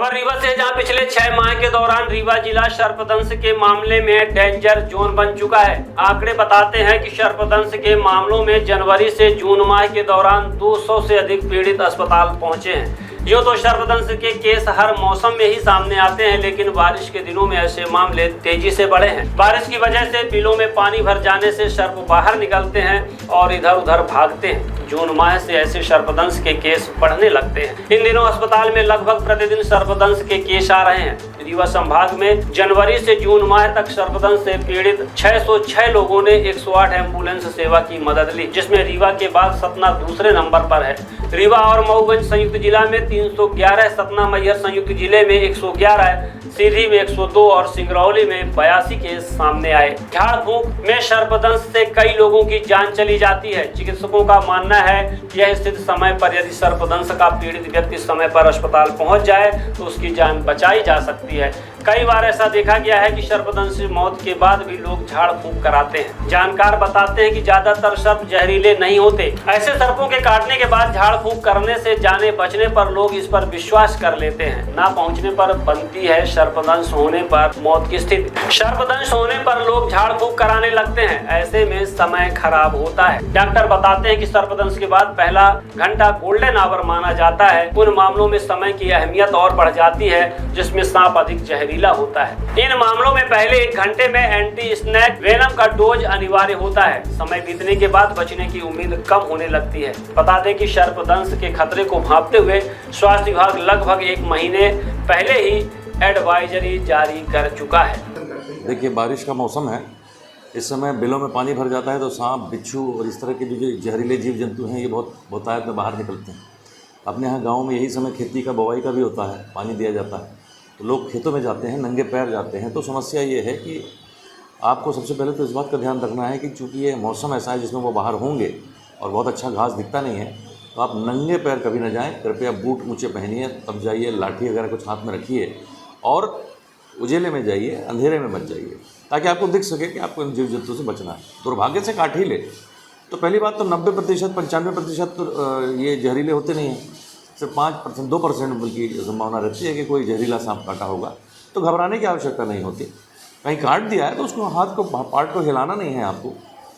खबर रीवा से, जहां पिछले 6 माह के दौरान रीवा जिला सर्पदंश के मामले में डेंजर जोन बन चुका है। आंकड़े बताते हैं कि सर्पदंश के मामलों में जनवरी से जून माह के दौरान 200 से अधिक पीड़ित अस्पताल पहुंचे हैं। यूं तो सर्पदंश के केस हर मौसम में ही सामने आते हैं, लेकिन बारिश के दिनों में ऐसे मामले तेजी से बढ़े हैं। बारिश की वजह से बिलों में पानी भर जाने से सर्प बाहर निकलते हैं और इधर उधर भागते हैं। जून माह से ऐसे सर्पदंश के केस बढ़ने लगते हैं। इन दिनों अस्पताल में लगभग प्रतिदिन सर्पदंश के केस आ रहे हैं। रीवा संभाग में जनवरी से जून माह तक सर्पदंश से पीड़ित 606 लोगों ने 108 एम्बुलेंस सेवा की मदद ली, जिसमें रीवा के बाद सतना दूसरे नंबर पर है। रीवा और मऊगंज संयुक्त जिला में 311, सतना मैहर संयुक्त जिले में 111, सीधी में 102 और सिंगरौली में 82 केस सामने आए। झाड़ फूंक में सर्पदंश से कई लोगों की जान चली जाती है। चिकित्सकों का मानना है कि यह स्थिति समय पर यदि सर्पदंश का पीड़ित व्यक्ति समय पर अस्पताल पहुंच जाए तो उसकी जान बचाई जा सकती है। कई बार ऐसा देखा गया है कि सर्पदंश से मौत के बाद भी लोग झाड़ फूंक कराते हैं। जानकार बताते हैं कि ज्यादातर सर्प जहरीले नहीं होते। ऐसे सर्पों के काटने के बाद झाड़ फूंक करने से जाने बचने पर लोग इस पर विश्वास कर लेते हैं। ना पहुंचने पर बनती है सर्पदंश होने पर मौत की स्थिति। सर्पदंश होने पर लोग झाड़ फूंक कराने लगते हैं। ऐसे में समय खराब होता है। डॉक्टर बताते हैं कि सर्पदंश के बाद पहला घंटा गोल्डन आवर माना जाता है। उन मामलों में समय की अहमियत और बढ़ जाती है जिसमें सांप अधिक जहरीला होता है। इन मामलों में पहले 1 घंटे में एंटी स्नेक वेनम का डोज अनिवार्य होता है। समय बीतने के बाद बचने की उम्मीद कम होने लगती है। बता दें कि सर्पदंश के खतरे को भांपते हुए स्वास्थ्य विभाग लगभग 1 महीने पहले ही एडवाइजरी जारी कर चुका है। देखिए, बारिश का मौसम है। इस समय बिलों में पानी भर जाता है तो सांप, बिच्छू और इस तरह के जो जहरीले जीव जंतु हैं ये बहुत बहुतायत में बाहर निकलते हैं। अपने यहाँ गांव में यही समय खेती का, बुवाई का भी होता है, पानी दिया जाता है तो लोग खेतों में जाते हैं, नंगे पैर जाते हैं। तो समस्या ये है कि आपको सबसे पहले तो इस बात का ध्यान रखना है कि चूँकि ये मौसम ऐसा है जिसमें वो बाहर होंगे और बहुत अच्छा घास दिखता नहीं है, तो आप नंगे पैर कभी ना जाएँ। कृपया बूट ऊँचे पहनिए, तब जाइए। लाठी वगैरह कुछ हाथ में रखिए और उजेले में जाइए, अंधेरे में मत जाइए, ताकि आपको दिख सके कि आपको इन जीव जंतु से बचना है। दुर्भाग्य से काट ही ले तो पहली बात तो 90%, 95% तो ये जहरीले होते नहीं हैं। सिर्फ 5%, 2% बल्कि संभावना रहती है कि कोई जहरीला सांप काटा होगा। तो घबराने की आवश्यकता नहीं होती। कहीं काट दिया है तो उसको हाथ को, पार्ट को हिलाना नहीं है आपको।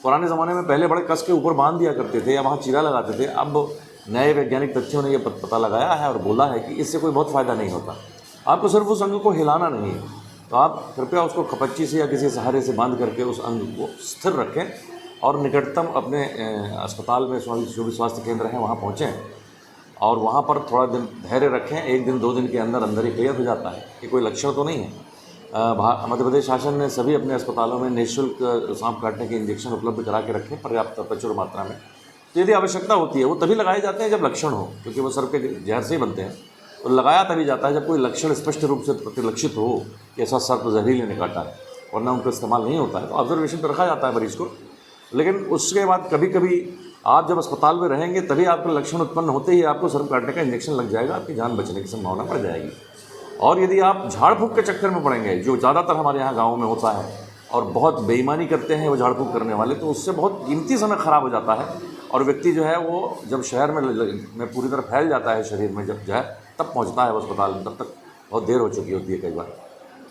पुराने ज़माने में पहले बड़े कस के ऊपर बांध दिया करते थे या वहाँ चीरा लगाते थे। अब नए वैज्ञानिक तथ्यों ने यह पता लगाया है और बोला है कि इससे कोई बहुत फ़ायदा नहीं होता। आपको सिर्फ उस अंग को हिलाना नहीं है। तो आप कृपया उसको खपच्ची से या किसी सहारे से बांध करके उस अंग को स्थिर रखें और निकटतम अपने अस्पताल में जो भी स्वास्थ्य केंद्र हैं वहाँ पहुँचें और वहाँ पर थोड़ा दिन धैर्य रखें। 1 दिन 2 दिन के अंदर अंदर ही क्लियर हो जाता है कि कोई लक्षण तो नहीं है। मध्य प्रदेश शासन ने सभी अपने अस्पतालों में निःशुल्क सांप काटने के इंजेक्शन उपलब्ध करा के रखें, पर्याप्त प्रचुर मात्रा में। तो यदि आवश्यकता होती है वो तभी लगाए जाते हैं जब लक्षण हो, क्योंकि वो सर्प के जहर से ही बनते हैं। तो लगाया तभी जाता है जब कोई लक्षण स्पष्ट रूप से प्रतिलक्षित हो कि ऐसा सर्प जहरीले ने काटा है, वरना उनका इस्तेमाल नहीं होता है। तो ऑब्जर्वेशन पर रखा जाता है मरीज़ को। लेकिन उसके बाद कभी कभी आप जब अस्पताल में रहेंगे तभी आपके लक्षण उत्पन्न होते ही आपको सर्प काटने का इंजेक्शन लग जाएगा, आपकी जान बचने की संभावना बढ़ जाएगी। और यदि आप झाड़ फूंक के चक्कर में पड़ेंगे, जो ज़्यादातर हमारे यहाँ गाँव में होता है और बहुत बेईमानी करते हैं वो झाड़ फूंक करने वाले, तो उससे बहुत कीमती समय खराब हो जाता है और व्यक्ति जो है वो जब शहर में पूरी तरह फैल जाता है शरीर में, जब जाए तब पहुँचता है वो अस्पताल में, तब तक बहुत देर हो चुकी होती है कई बार।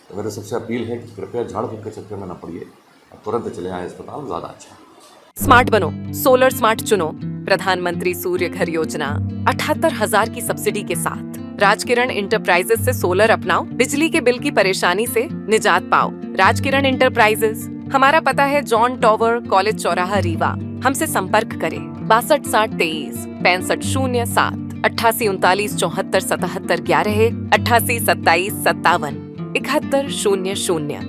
तो मेरी सबसे अपील है कि कृपया झाड़ फूंक के चक्कर में न पड़िए और तुरंत चले आए अस्पताल, ज़्यादा अच्छा। स्मार्ट बनो, सोलर स्मार्ट चुनो। प्रधानमंत्री सूर्य घर योजना 78,000 की सब्सिडी के साथ राजकिरण इंटरप्राइजेस से सोलर अपनाओ, बिजली के बिल की परेशानी से निजात पाओ। राजकिरण इंटरप्राइजेस, हमारा पता है जॉन टॉवर, कॉलेज चौराहा, रीवा। हमसे संपर्क करें 62 60 23 65 07, 88 39 74 77 11, 88 27 57 71 00।